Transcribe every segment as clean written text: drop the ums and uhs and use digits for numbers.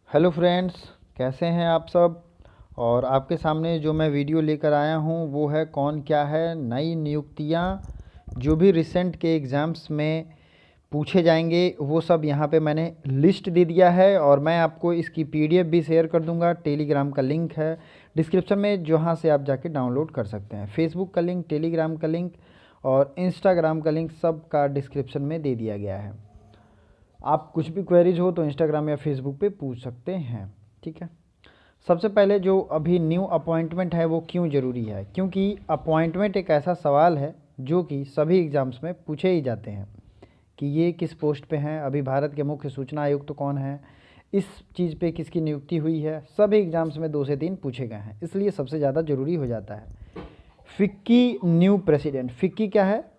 Hello friends, कैसे हैं आप सब। और आपके सामने जो मैं वीडियो लेकर आया हूँ वो है कौन क्या है नई नियुक्तियाँ जो भी रिसेंट के एग्ज़ाम्स में पूछे जाएंगे वो सब यहाँ पे मैंने लिस्ट दे दिया है। और मैं आपको इसकी पीडीएफ भी शेयर कर दूंगा। टेलीग्राम का लिंक है डिस्क्रिप्शन में जहाँ से आप जाके डाउनलोड कर सकते हैं। फेसबुक का लिंक, टेलीग्राम का लिंक और इंस्टाग्राम का लिंक सब का डिस्क्रिप्शन में दे दिया गया है। आप कुछ भी क्वेरीज हो तो इंस्टाग्राम या फेसबुक पे पूछ सकते हैं। ठीक है। सबसे पहले जो अभी न्यू अपॉइंटमेंट है वो क्यों ज़रूरी है, क्योंकि अपॉइंटमेंट एक ऐसा सवाल है जो कि सभी एग्ज़ाम्स में पूछे ही जाते हैं कि ये किस पोस्ट पे हैं, अभी भारत के मुख्य सूचना आयुक्त तो कौन है, इस चीज़ पे किसकी नियुक्ति हुई है। सभी एग्ज़ाम्स में 2 से 3 पूछे गए हैं, इसलिए सबसे ज़्यादा ज़रूरी हो जाता है। FICCI new president. फिक्की क्या है?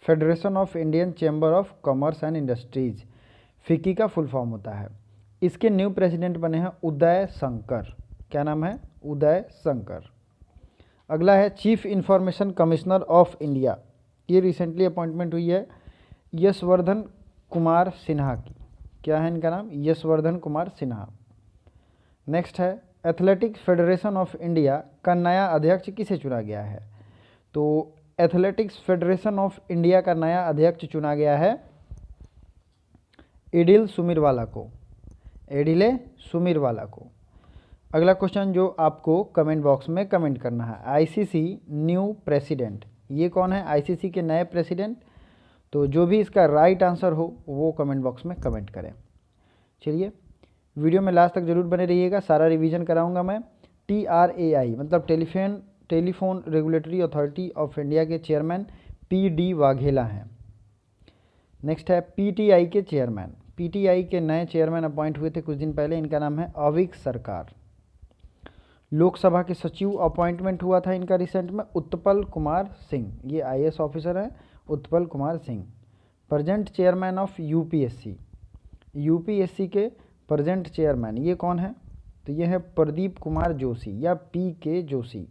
Federation of Indian chamber of commerce and industries. FICCI का फुल फॉर्म होता है। इसके न्यू प्रेसिडेंट बने हैं उदय शंकर। क्या नाम है? उदय शंकर। अगला है chief information commissioner of India. ये रिसेंटली अपॉइंटमेंट हुई है यशवर्धन कुमार सिन्हा की। क्या है इनका नाम? यशवर्धन कुमार सिन्हा। नेक्स्ट है एथलेटिक्स फेडरेशन ऑफ इंडिया का नया अध्यक्ष किसे चुना गया है? तो एथलेटिक्स फेडरेशन ऑफ इंडिया का नया अध्यक्ष चुना गया है एडिल सुमीरवाला को। एडिले सुमीरवाला को। अगला क्वेश्चन जो आपको कमेंट बॉक्स में कमेंट करना है, आईसीसी न्यू प्रेसिडेंट। ये कौन है आईसीसी के नए प्रेसिडेंट? तो जो भी इसका राइट आंसर हो वो कमेंट बॉक्स में कमेंट करें। चलिए वीडियो में लास्ट तक जरूर बने रहिएगा, सारा रिवीजन कराऊंगा मैं। TRAI मतलब telephone regulatory authority of India के चेयरमैन PD वाघेला हैं। नेक्स्ट है PTI के चेयरमैन। PTI के नए चेयरमैन अपॉइंट हुए थे कुछ दिन पहले, इनका नाम है अविक सरकार। लोकसभा के सचिव अपॉइंटमेंट हुआ था इनका रिसेंट में, उत्पल कुमार सिंह। ये IAS ऑफिसर हैं, Utpal Kumar Singh. Present chairman of UPSC के प्रेजेंट चेयरमैन ये कौन है? तो ये है प्रदीप कुमार जोशी या PK जोशी।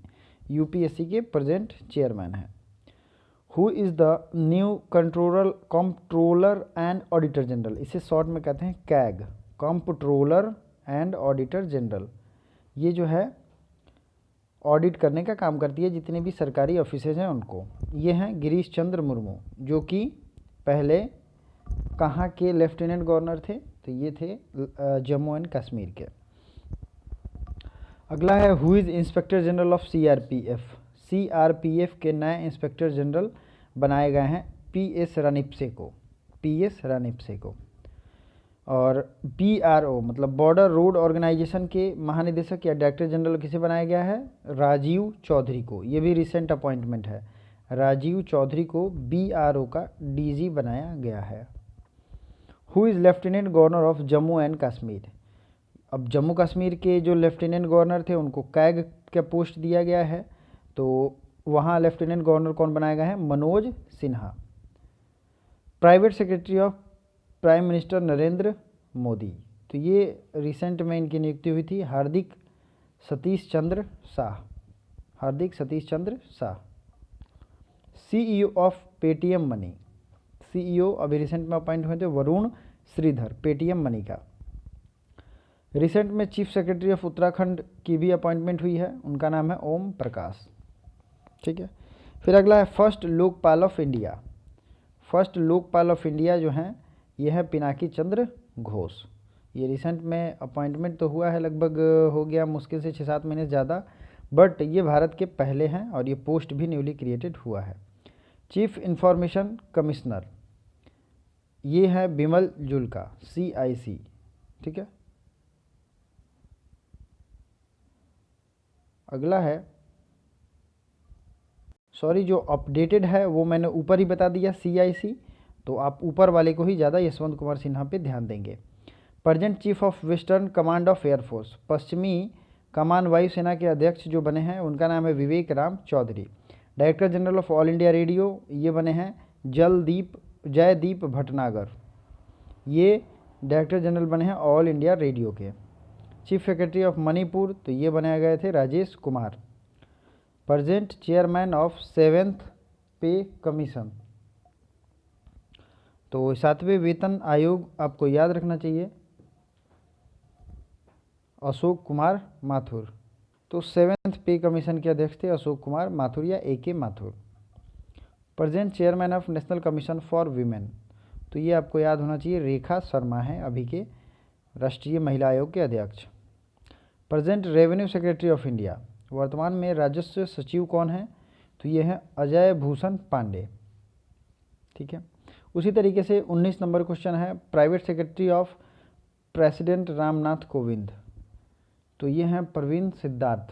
यूपीएससी के प्रेजेंट चेयरमैन हैं। Who is the new controller and auditor general. इसे शॉर्ट में कहते हैं CAG, controller and auditor general. ये जो है ऑडिट करने का काम करती है जितने भी सरकारी ऑफिसेज हैं उनको। ये हैं गिरीश चंद्र मुर्मू, जो कि पहले कहाँ के लेफ्टिनेंट गवर्नर थे? तो ये थे जम्मू एंड कश्मीर के। अगला है who is inspector general of CRPF। CRPF के नए इंस्पेक्टर जनरल बनाए गए हैं PS रानिपसे को। और BRO मतलब बॉर्डर रोड ऑर्गेनाइजेशन के महानिदेशक या डायरेक्टर जनरल किसे बनाया गया है? राजीव चौधरी को। ये भी रिसेंट अपॉइंटमेंट है। राजीव चौधरी को BRO का DG बनाया गया है। Who is lieutenant governor of Jammu and Kashmir. अब जम्मू कश्मीर के जो लेफ्टिनेंट गवर्नर थे उनको कैग का पोस्ट दिया गया है, तो वहाँ लेफ्टिनेंट गवर्नर कौन बनाया गया है? Manoj Sinha. Private secretary of prime minister Narendra Modi. तो ये रिसेंट में इनकी नियुक्ति हुई थी Hardik Satish Chandra Shah. CEO of Paytm money. CEO अभी रिसेंट में अपॉइंट हुए थे वरुण श्रीधर, पेटीएम मनी का। रिसेंट में चीफ सेक्रेटरी ऑफ उत्तराखंड की भी अपॉइंटमेंट हुई है, उनका नाम है ओम प्रकाश। ठीक है। फिर अगला है first Lokpal of India. First Lokpal of India जो हैं ये है पिनाकी चंद्र घोष। ये रिसेंट में अपॉइंटमेंट तो हुआ है, लगभग हो गया मुश्किल से 6-7 महीने ज़्यादा, बट ये भारत के पहले हैं और ये पोस्ट भी न्यूली क्रिएटेड हुआ है। चीफ इंफॉर्मेशन कमिश्नर ये है बिमल जुल्का, CIC। ठीक है। अगला है, सॉरी जो अपडेटेड है वो मैंने ऊपर ही बता दिया CIC, तो आप ऊपर वाले को ही ज़्यादा यशवंत कुमार सिन्हा पे ध्यान देंगे। Present chief of western command of air force, पश्चिमी कमान वायुसेना के अध्यक्ष जो बने हैं उनका नाम है Vivek Ram Chaudhary. Director general of All India Radio ये बने हैं जयदीप भटनागर। ये डायरेक्टर जनरल बने हैं ऑल इंडिया रेडियो के। चीफ सेक्रेटरी ऑफ मणिपुर तो ये बनाए गए थे Rajesh Kumar. Present chairman of 7th पे कमीशन। तो 7वें वेतन आयोग आपको याद रखना चाहिए। अशोक कुमार माथुर। तो 7th पे कमीशन के अध्यक्ष थे अशोक कुमार माथुर या AK Mathur. Present chairman of national commission for women, तो ये आपको याद होना चाहिए, रेखा शर्मा हैं अभी के राष्ट्रीय महिला आयोग के अध्यक्ष। Present revenue secretary of India, वर्तमान में राजस्व सचिव कौन है? तो ये है अजय भूषण पांडे। ठीक है। उसी तरीके से 19 नंबर क्वेश्चन है, private secretary of president Ramnath Kovind, तो ये हैं प्रवीण सिद्धार्थ।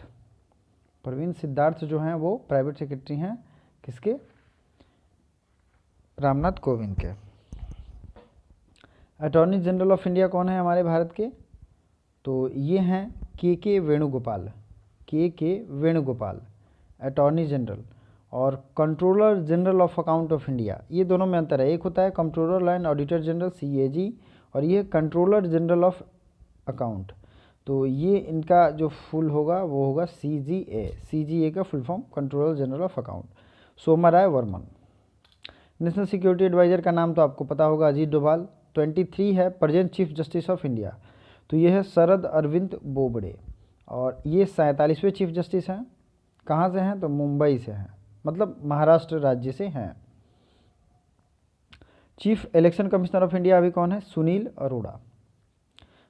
प्रवीण सिद्धार्थ जो हैं वो प्राइवेट सेक्रेटरी हैं किसके? रामनाथ कोविंद के। अटॉर्नी जनरल ऑफ इंडिया कौन है हमारे भारत के? तो ये हैं के वेणुगोपाल। के वेणुगोपाल अटॉर्नी जनरल। और controller general of account of India, ये दोनों में अंतर है, एक होता है controller and auditor general CAG और ये कंट्रोलर जनरल ऑफ अकाउंट। तो ये इनका जो फुल होगा वो होगा CGA का full form controller general of account. Somaroy Burman. National security adviser का नाम तो आपको पता होगा, अजीत डोभाल। 23 है present chief justice of India, तो ये है शरद अरविंद बोबड़े और ये 47वें चीफ जस्टिस हैं। कहाँ से हैं? तो मुंबई से हैं, मतलब महाराष्ट्र राज्य से हैं। Chief election commissioner of India अभी कौन है? सुनील अरोड़ा।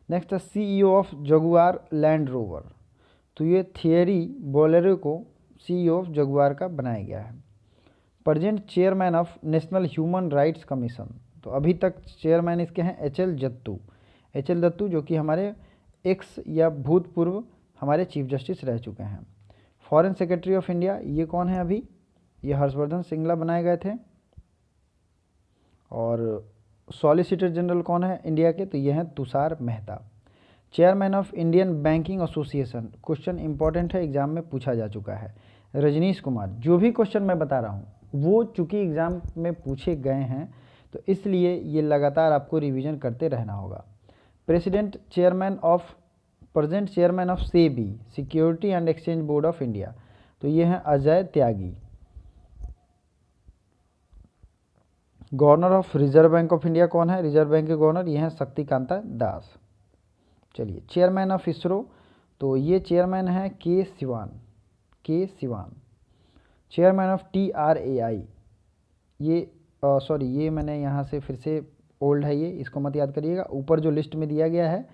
नेक्स्ट है CEO of Jaguar land rover, तो ये थियरी बोलेरो को CEO ऑफ जगुआर का बनाया गया है। Present chairman of national human rights commission, तो अभी तक चेयरमैन इसके हैं HL दत्तू जो कि हमारे एक्स या भूतपूर्व हमारे चीफ जस्टिस रह चुके हैं। फॉरेन सेक्रेटरी ऑफ इंडिया ये कौन है अभी? ये हर्षवर्धन श्रृंगला बनाए गए थे। और सॉलिसिटर जनरल कौन है इंडिया के? तो ये हैं Tushar Mehta. Chairman of Indian banking association, question important है, एग्जाम में पूछा जा चुका है, रजनीश कुमार। जो भी क्वेश्चन मैं बता रहा हूँ वो चूँकि एग्ज़ाम में पूछे गए हैं तो इसलिए ये लगातार आपको रिवीजन करते रहना होगा। Present chairman of SEBI security and exchange board of India, तो ये हैं Ajay Tyagi. Governor of Reserve Bank of India कौन है? रिजर्व बैंक के गवर्नर ये हैं शक्तिकांता दास। चलिए, चेयरमैन ऑफ इसरो, तो ये चेयरमैन है के सिवान। चेयरमैन ऑफ TRAI, ये मैंने यहाँ से फिर से ओल्ड है, ये इसको मत याद करिएगा, ऊपर जो लिस्ट में दिया गया है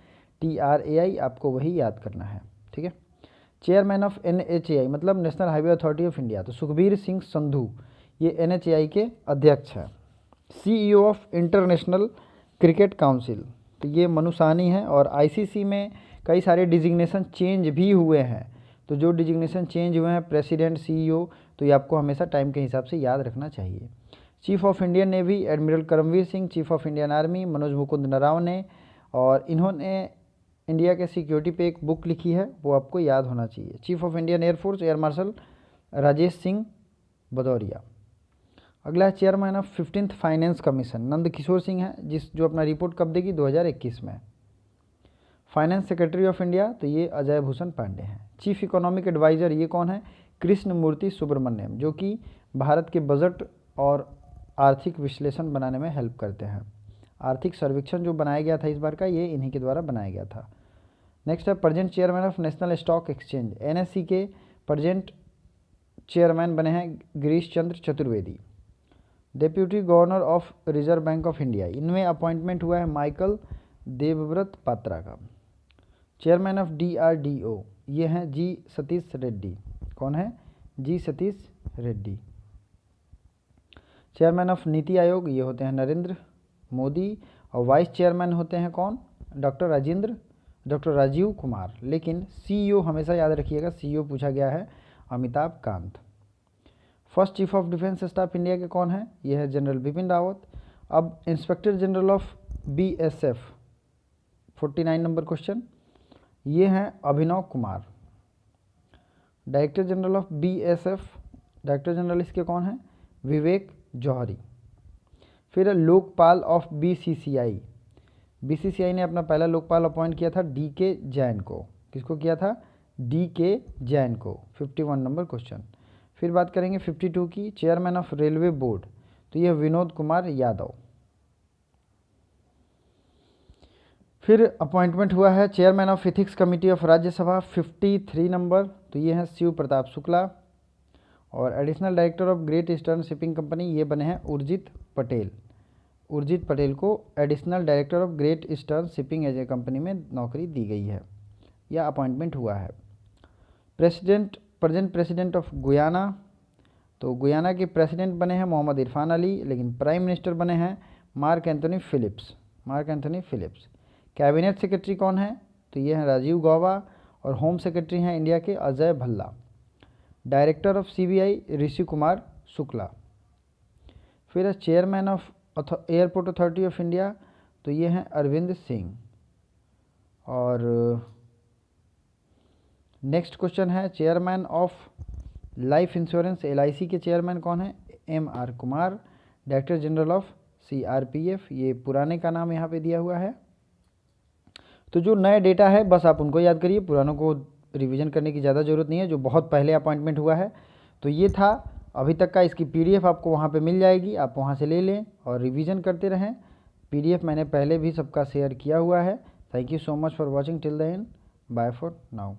TRAI आपको वही याद करना है। ठीक है। चेयरमैन ऑफ NHAI मतलब national highway authority of India, तो सुखबीर सिंह संधू ये NHAI के अध्यक्ष हैं। CEO of international cricket council, तो ये मनु साहनी है। और ICC में कई सारे डिजिग्नेशन चेंज भी हुए हैं, तो जो डिजिग्नेशन चेंज हुए हैं प्रेसिडेंट CEO, तो ये आपको हमेशा टाइम के हिसाब से याद रखना चाहिए। Chief of Indian navy admiral Karambir Singh, chief of Indian army Manoj Mukund Naravane, और इन्होंने इंडिया के सिक्योरिटी पे एक बुक लिखी है, वो आपको याद होना चाहिए। Chief of Indian air force air marshal Rajesh Singh Bhadauria. अगला है chairman of 15th finance commission, Nand Kishore Singh है, जो अपना रिपोर्ट कब देगी? 2021 में। फाइनेंस सेक्रेटरी ऑफ इंडिया, तो ये अजय भूषण पांडे हैं। चीफ इकोनॉमिक एडवाइज़र ये कौन है? कृष्ण मूर्ति सुब्रमण्यम, जो कि भारत के बजट और आर्थिक विश्लेषण बनाने में हेल्प करते हैं। आर्थिक सर्वेक्षण जो बनाया गया था इस बार का, ये इन्हीं के द्वारा बनाया गया था। नेक्स्ट है present chairman of National Stock Exchange, NSE के प्रेजेंट चेयरमैन बने हैं Girish Chandra Chaturvedi. Deputy governor of Reserve Bank of India, इनमें अपॉइंटमेंट हुआ है माइकल देवव्रत पात्रा का। चेयरमैन ऑफ DRDO ये हैं G सतीश रेड्डी। कौन है? G Satish Reddy. Chairman of NITI Aayog ये होते हैं नरेंद्र मोदी, और वाइस चेयरमैन होते हैं कौन? डॉक्टर राजीव कुमार। लेकिन CEO हमेशा याद रखिएगा, CEO पूछा गया है Amitabh Kant. First chief of defence staff India के कौन है? ये है जनरल बिपिन रावत। अब inspector general of BSF 49 number question, ये हैं Abhinav Kumar. Director general of BSF, director general इसके कौन हैं? विवेक जौहरी। फिर लोकपाल ऑफ BCCI ने अपना पहला लोकपाल अपॉइंट किया था DK जैन को। किसको किया था? DK जैन को। 51 नंबर क्वेश्चन। फिर बात करेंगे 52 की, चेयरमैन ऑफ रेलवे बोर्ड, तो यह विनोद कुमार यादव। फिर अपॉइंटमेंट हुआ है chairman of ethics committee of Rajya Sabha 53 number, तो ये हैं शिव प्रताप शुक्ला। और additional director of great eastern shipping company ये बने हैं उर्जित पटेल। उर्जित पटेल को additional director of great eastern shipping as a company में नौकरी दी गई है या अपॉइंटमेंट हुआ है। प्रेजेंट प्रेसिडेंट ऑफ गुयाना, तो गुयाना के प्रेसिडेंट बने हैं मोहम्मद इरफान अली, लेकिन प्राइम मिनिस्टर बने हैं Mark Anthony Phillips. Cabinet secretary कौन है, तो ये हैं राजीव गौबा। और होम सेक्रेटरी हैं इंडिया के Ajay Bhalla. Director of CBI Rishi Kumar Shukla. फिर है chairman of Airport Authority of India, तो ये हैं अरविंद सिंह। और नेक्स्ट क्वेश्चन है chairman of life insurance LIC के चेयरमैन कौन है, MR Kumar. Director general of CRPF, ये पुराने का नाम यहाँ पे दिया हुआ है। तो जो नए डेटा है बस आप उनको याद करिए, पुरानों को रिवीजन करने की ज़्यादा ज़रूरत नहीं है, जो बहुत पहले अपॉइंटमेंट हुआ है। तो ये था अभी तक का, इसकी PDF आपको वहाँ पे मिल जाएगी, आप वहाँ से ले लें और रिवीजन करते रहें। PDF मैंने पहले भी सबका शेयर किया हुआ है। Thank you so much for watching till the end, bye for now.